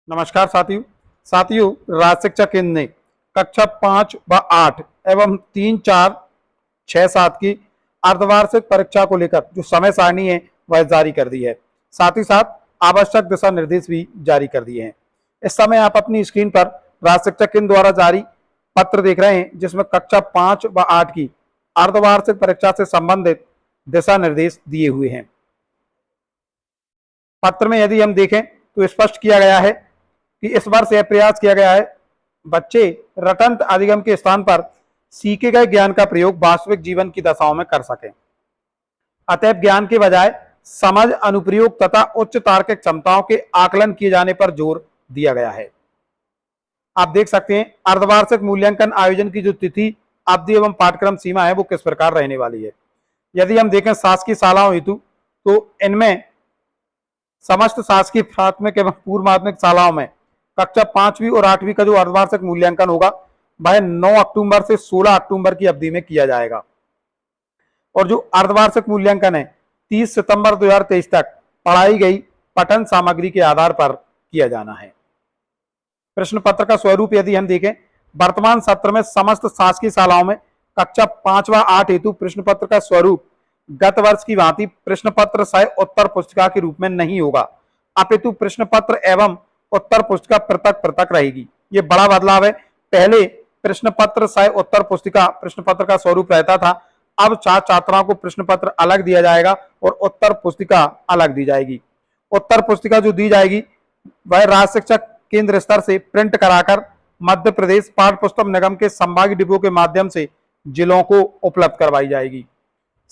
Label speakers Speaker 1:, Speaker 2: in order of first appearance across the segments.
Speaker 1: नमस्कार साथियों राज्य शिक्षा केंद्र ने कक्षा 5 व 8 एवं 3, 4, 6, 7 की अर्धवार्षिक परीक्षा को लेकर जो समय सारणी है वह जारी कर दी है। साथ ही साथ आवश्यक दिशा निर्देश भी जारी कर दिए हैं। इस समय आप अपनी स्क्रीन पर राज्य शिक्षा केंद्र द्वारा जारी पत्र देख रहे हैं, जिसमें कक्षा 5 व 8 की अर्धवार्षिक परीक्षा से संबंधित दिशा निर्देश दिए हुए हैं। पत्र में यदि हम देखें तो स्पष्ट किया गया है कि इस वर्ष यह प्रयास किया गया है बच्चे रटंत अधिगम के स्थान पर सीखे गए ज्ञान का प्रयोग वास्तविक जीवन की दशाओं में कर सकें। अतएव ज्ञान के बजाय समझ, अनुप्रयोग तथा उच्च तार्किक क्षमताओं के आकलन किए जाने पर जोर दिया गया है। आप देख सकते हैं अर्धवार्षिक मूल्यांकन आयोजन की जो तिथि, अवधि एवं पाठ्यक्रम सीमा है वो किस प्रकार रहने वाली है। यदि हम देखें शासकीय शालाओं हेतु, तो इनमें समस्त शासकीय प्राथमिक एवं पूर्व माध्यमिक शालाओं में कक्षा 5वीं और 8वीं का जो अर्धवार्षिक मूल्यांकन होगा वह 9 अक्टूबर से 16 अक्टूबर की अवधि में किया जाएगा। और जो अर्धवार्षिक मूल्यांकन है 30 सितंबर 2023 तक पढ़ाई गई पठन सामग्री के आधार पर किया जाना है। प्रश्न पत्र का स्वरूप यदि हम देखें, वर्तमान सत्र में समस्त शासकीय शालाओं में कक्षा 5 व 8 हेतु प्रश्न पत्र का स्वरूप गत वर्ष की भांति प्रश्न पत्र सह उत्तर पुस्तिका के रूप में नहीं होगा, अपितु प्रश्न पत्र एवं उत्तर पुस्तिका पृथक पृथक रहेगी। ये बड़ा बदलाव है। पहले प्रश्न पत्र सह उत्तर पुस्तिका प्रश्न पत्र का स्वरूप रहता था, अब छात्र छात्राओं को प्रश्न पत्र अलग दिया जाएगा और उत्तर पुस्तिका अलग दी जाएगी। उत्तर पुस्तिका जो दी जाएगी वह राज्य शिक्षा केंद्र स्तर से प्रिंट कराकर मध्य प्रदेश पाठ्य पुस्तक निगम के संभागीय डिपो के माध्यम से जिलों को उपलब्ध करवाई जाएगी।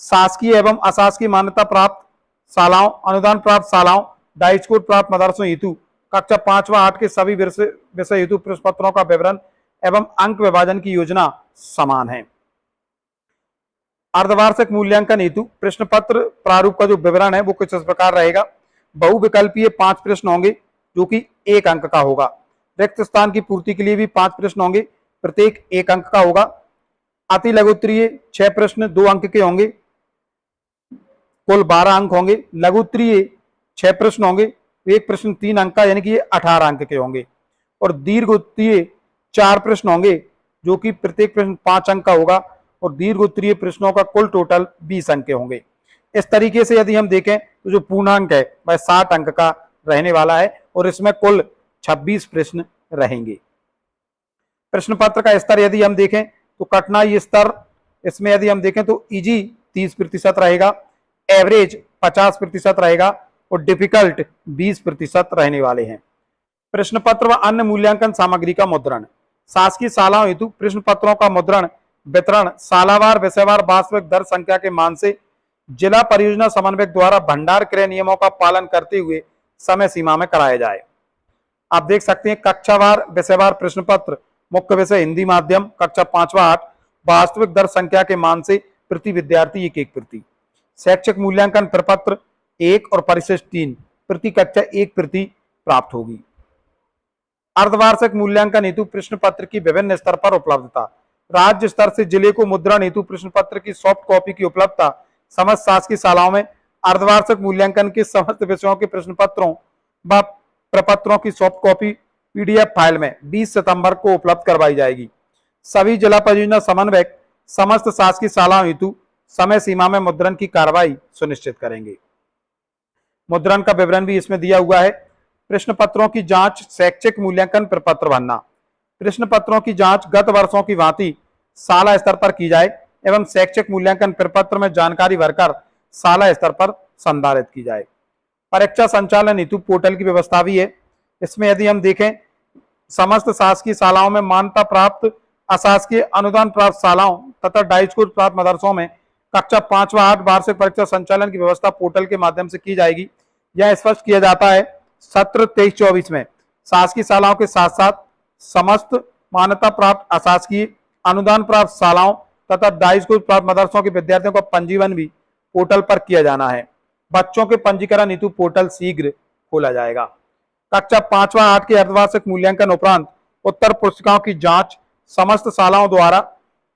Speaker 1: शासकीय एवं अशासकीय मान्यता प्राप्त शालाओं, अनुदान प्राप्त शालाओं, डाइट कोड प्राप्त मदरसों हेतु कक्षा 5 व 8 के सभी विषय हेतु प्रश्न पत्रों का विवरण एवं अंक विभाजन की योजना समान है। अर्धवार्षिक मूल्यांकन हेतु प्रश्न पत्र प्रारूप का जो विवरण है वो कुछ इस प्रकार रहेगा। बहुविकल्पीय 5 प्रश्न होंगे जो कि 1 अंक का होगा। रिक्त स्थान की पूर्ति के लिए भी 5 प्रश्न होंगे, प्रत्येक 1 अंक का होगा। अति लघुत्तरीय 6 प्रश्न 2 अंक के होंगे, कुल 12 अंक होंगे। लघुत्तरीय 6 प्रश्न होंगे, 1 प्रश्न 3 अंक का, यानी कि ये 18 अंक के होंगे। और दीर्घोत्तरीय 4 प्रश्न होंगे जो कि प्रत्येक प्रश्न 5 अंक का होगा और दीर्घोत्तरीय प्रश्नों का कुल टोटल 20 अंक के होंगे। इस तरीके से यदि हम देखें तो जो पूर्णांक है वह 60 अंक का रहने वाला है और इसमें कुल 26 प्रश्न रहेंगे। प्रश्न पत्र का स्तर यदि हम देखें तो कठिनाई स्तर इसमें यदि हम देखें तो इजी 30% रहेगा, एवरेज 50% रहेगा और डिफिकल्ट 20% रहने वाले हैं। प्रश्न पत्र व अन्य मूल्यांकन सामग्री का मुद्रण। शासकीय शालाओं हेतु प्रश्न पत्रों का मुद्रण वितरण शालावार विषयवार वास्तविक दर संख्या के मान से जिला परियोजना समन्वयक द्वारा भंडार क्रय नियमों का पालन करते हुए समय सीमा में कराया जाए। आप देख सकते हैं कक्षावार विषयवार प्रश्न पत्र, मुख्य विषय हिंदी माध्यम कक्षा 5 व 8, वास्तविक दर संख्या के मान से प्रति विद्यार्थी 1 प्रति। शैक्षिक मूल्यांकन प्रपत्र 1 और परिशिष्ट 3 प्रति कक्षा 1 प्रति प्राप्त होगी। अर्धवार्षिक मूल्यांकन हेतु प्रश्न पत्र की विभिन्न स्तर पर उपलब्धता। राज्य स्तर से जिले को मुद्रण हेतु प्रश्न पत्र की सॉफ्ट कॉपी की उपलब्धता समस्त शासकीय शालाओं में अर्धवार्षिक मूल्यांकन के समस्त विषयों के प्रश्न पत्रों व प्रपत्रों की सॉफ्ट कॉपी पीडीएफ फाइल में 20 सितंबर को उपलब्ध करवाई जाएगी। सभी जिला परियोजना समन्वयक समस्त शासकीय शालाओं हेतु समय सीमा में मुद्रण की कार्रवाई सुनिश्चित करेंगे। मुद्रण का विवरण भी इसमें दिया हुआ है। प्रश्न पत्रों की जांच, शैक्षिक मूल्यांकन प्रपत्र भरना। प्रश्न पत्रों की जांच गत वर्षों की भांति शाला स्तर पर की जाए एवं शैक्षिक मूल्यांकन प्रपत्र में जानकारी भरकर शाला स्तर पर संधारित की जाए। परीक्षा संचालन हेतु पोर्टल की व्यवस्था भी है। इसमें यदि हम देखें समस्त शासकीय शालाओं में मान्यता प्राप्त, अशासकीय, अनुदान प्राप्त शालाओं तथा डाइट कोड प्राप्त मदरसों में कक्षा 5 व 8 वार्षिक परीक्षा संचालन की व्यवस्था पोर्टल के माध्यम से की जाएगी। यह स्पष्ट किया जाता है सत्र 23-24 में शासकीय शालाओं के साथ साथ समस्त मान्यता प्राप्त, अशासकीय, अनुदान प्राप्त शालाओं तथा डाइट कोड प्राप्त मदरसों के विद्यार्थियों का पंजीयन भी पोर्टल पर किया जाना है। बच्चों के पंजीकरण हेतु पोर्टल शीघ्र खोला जाएगा। कक्षा 5 व 8 के अर्धवार्षिक मूल्यांकन उपरांत उत्तर पुस्तिकाओं की जांच समस्त शालाओं द्वारा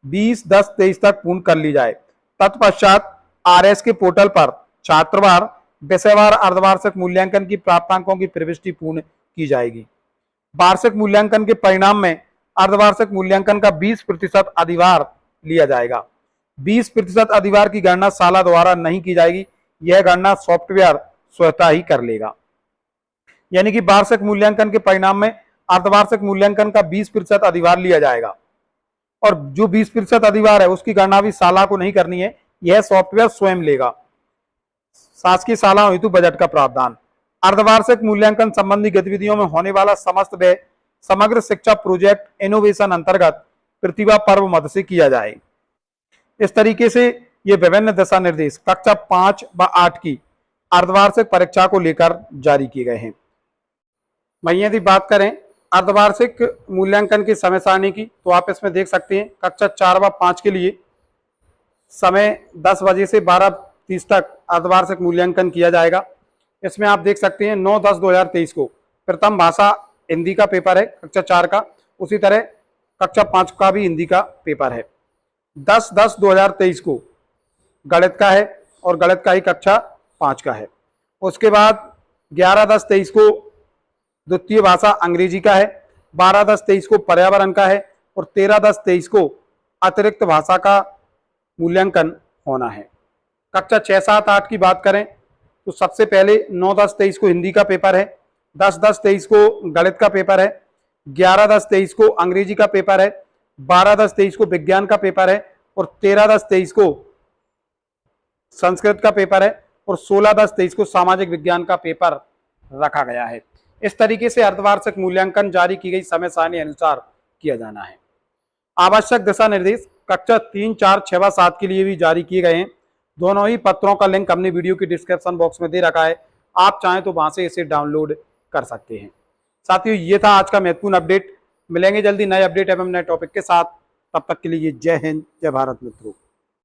Speaker 1: 20/10/23 तक पूर्ण कर ली जाए। तत्पश्चात आरएस के पोर्टल पर छात्रवार विषयवार अर्धवार्षिक मूल्यांकन की प्राप्तांकों की प्रविष्टि पूर्ण की जाएगी। वार्षिक मूल्यांकन के परिणाम में अर्धवार्षिक मूल्यांकन का 20% अधिभार लिया जाएगा। 20% अधिभार की गणना साला द्वारा नहीं की जाएगी, यह गणना सॉफ्टवेयर स्वतः ही कर लेगा। यानी कि वार्षिक मूल्यांकन के परिणाम में अर्धवार्षिक मूल्यांकन का 20% अधिभार लिया जाएगा और जो 20% अधिभार है उसकी गणना भी साला को नहीं करनी है, यह सॉफ्टवेयर स्वयं लेगा। शासकीय सालाओं हेतु बजट का प्रावधान। अर्धवार्षिक मूल्यांकन संबंधी गतिविधियों में होने वाला समस्त व्यय समग्र शिक्षा प्रोजेक्ट इनोवेशन अंतर्गत प्रतिभा पर्व मद से किया जाए। इस तरीके से ये विभिन्न दिशा निर्देश कक्षा 5 व 8 की अर्धवार्षिक परीक्षा को लेकर जारी किए गए हैं। वहीं यदि बात करें अर्धवार्षिक मूल्यांकन की समय सारणी की, तो आप इसमें देख सकते हैं कक्षा 4 व 5 के लिए समय 10 बजे से 12:30 तक अर्धवार्षिक मूल्यांकन किया जाएगा। इसमें आप देख सकते हैं 9/10/2023 को प्रथम भाषा हिंदी का पेपर है कक्षा 4 का, उसी तरह कक्षा 5 का भी हिंदी का पेपर है। 10/10/2023 को गणित का है और गणित का ही कक्षा 5 का है। उसके बाद 11/10/23 को द्वितीय भाषा अंग्रेजी का है, 12/10/23 को पर्यावरण का है और 13/10/23 को अतिरिक्त भाषा का मूल्यांकन होना है। कक्षा 6, 7, 8 की बात करें तो सबसे पहले 9/10/23 को हिंदी का पेपर है, 10/10/23 को गणित का पेपर है, 11/10/23 को अंग्रेजी का पेपर है, 12/10/23 को विज्ञान का पेपर है और 13/10/23 को संस्कृत का पेपर है और 16/10/23 को सामाजिक विज्ञान का पेपर रखा गया है। इस तरीके से अर्धवार्षिक मूल्यांकन जारी की गई समय सारणी अनुसार किया जाना है। आवश्यक दिशा निर्देश कक्षा 3, 4, 6 व 7 के लिए भी जारी किए गए हैं। दोनों ही पत्रों का लिंक हमने वीडियो की डिस्क्रिप्शन बॉक्स में दे रखा है, आप चाहें तो वहां से इसे डाउनलोड कर सकते हैं। साथियों, ये था आज का महत्वपूर्ण अपडेट। मिलेंगे जल्दी नए अपडेट एवं नए टॉपिक के साथ, तब तक के लिए जय हिंद, जय भारत मित्रों।